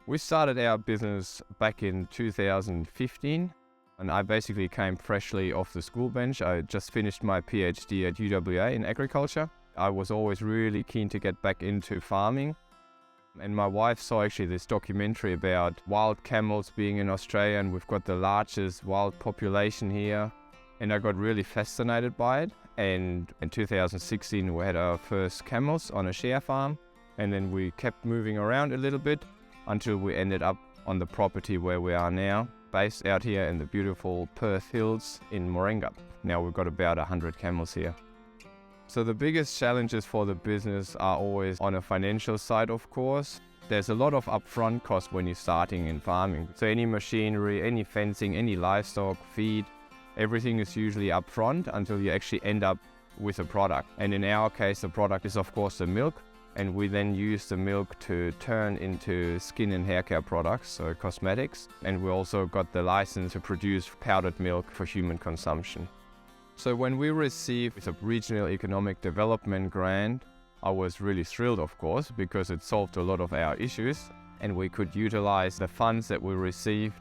We started our business back in 2015, and I basically came freshly off the school bench. I just finished my PhD at UWA in agriculture. I was always really keen to get back into farming. And my wife saw actually this documentary about wild camels being in Australia, and we've got the largest wild population here. And I got really fascinated by it. And in 2016, we had our first camels on a share farm. And then we kept moving around a little bit until we ended up on the property where we are now, based out here in the beautiful Perth Hills in Moringa. Now we've got about 100 camels here. So the biggest challenges for the business are always on a financial side, of course. There's a lot of upfront cost when you're starting in farming. So any machinery, any fencing, any livestock, feed, everything is usually upfront until you actually end up with a product. And in our case, the product is of course the milk. And we then use the milk to turn into skin and hair care products, so cosmetics. And we also got the license to produce powdered milk for human consumption. So when we received a regional economic development grant, I was really thrilled, of course, because it solved a lot of our issues. And we could utilize the funds that we received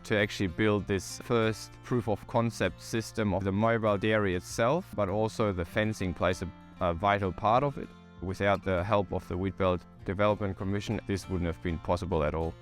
to actually build this first proof of concept system of the mobile dairy itself, but also the fencing plays a vital part of it. Without the help of the Wheatbelt Development Commission, this wouldn't have been possible at all.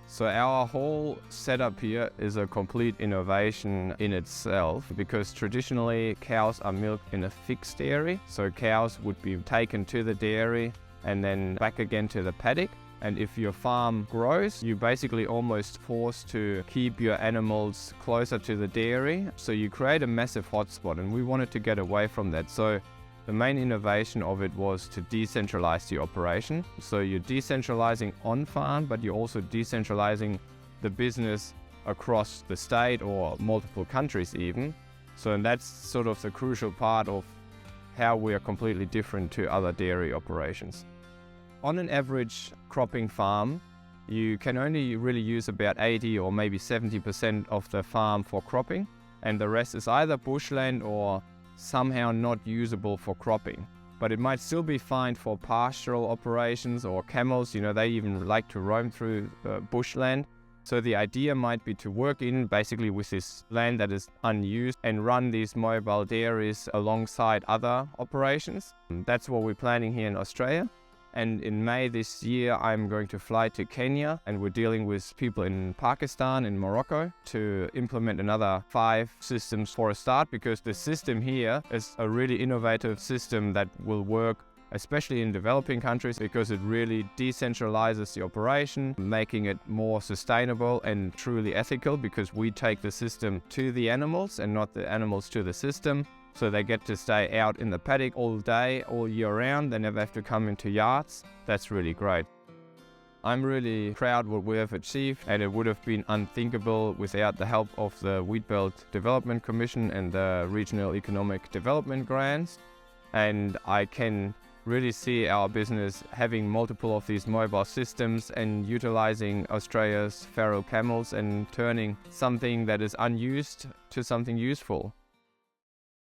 So our whole setup here is a complete innovation in itself, because traditionally cows are milked in a fixed dairy. So cows would be taken to the dairy and then back again to the paddock. And if your farm grows, you're basically almost forced to keep your animals closer to the dairy. So you create a massive hotspot, and we wanted to get away from that. So the main innovation of it was to decentralize the operation. So you're decentralizing on farm, but you're also decentralizing the business across the state or multiple countries even. So that's sort of the crucial part of how we are completely different to other dairy operations. On an average cropping farm, you can only really use about 80 or maybe 70% of the farm for cropping, and the rest is either bushland or somehow not usable for cropping. But it might still be fine for pastoral operations or camels. They even like to roam through bushland. So the idea might be to work in basically with this land that is unused and run these mobile dairies alongside other operations. That's what we're planning here in Australia. And in May this year, I'm going to fly to Kenya, and we're dealing with people in Pakistan and Morocco to implement another 5 systems for a start, because the system here is a really innovative system that will work especially in developing countries, because it really decentralizes the operation, making it more sustainable and truly ethical, because we take the system to the animals and not the animals to the system. So they get to stay out in the paddock all day, all year round. They never have to come into yards. That's really great. I'm really proud what we have achieved, and it would have been unthinkable without the help of the Wheatbelt Development Commission and the Regional Economic Development Grants. And I can really see our business having multiple of these mobile systems and utilizing Australia's feral camels and turning something that is unused to something useful.